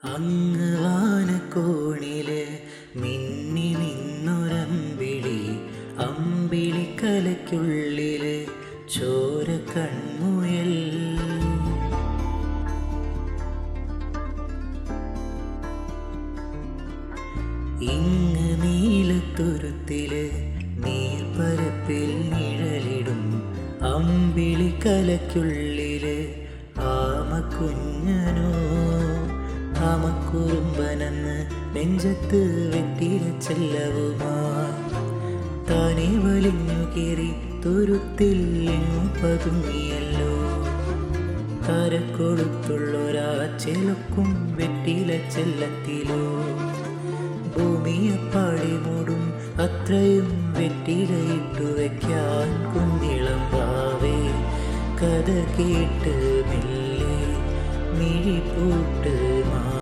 അങ്ങ് വാനക്കോണില് മിന്നി നിന്നൊരമ്പിളി, അമ്പിളിക്കലയ്ക്കുള്ളില് ചോര കൺമുയൽ. ഇങ്ങ് നീലത്തുരുത്തില് നീർപ്പരപ്പിൽ നിഴലിടും അമ്പിളിക്കലയ്ക്കുള്ളില് ആമക്കുഞ്ഞനോ. ആമക്കുറുമ്പനെന്ന് നെഞ്ചത്ത് വെട്ടില ചെല്ലവുമായി താനെ വലിഞ്ഞു കയറി തുരുത്തിൽ പതുങ്ങിയല്ലോ. കരക്കൊടുത്തുള്ളൊരാ ചെലക്കും വെട്ടില ചെല്ലത്തിലോ. ഭൂമിയെപ്പാടി മൂടും അത്രയും വെട്ടിലയിട്ടു വയ്ക്കാൻ കുഞ്ഞിളം വാവേ. കഥ കേട്ട് മെല്ലെ മിഴിപ്പൂട്ട്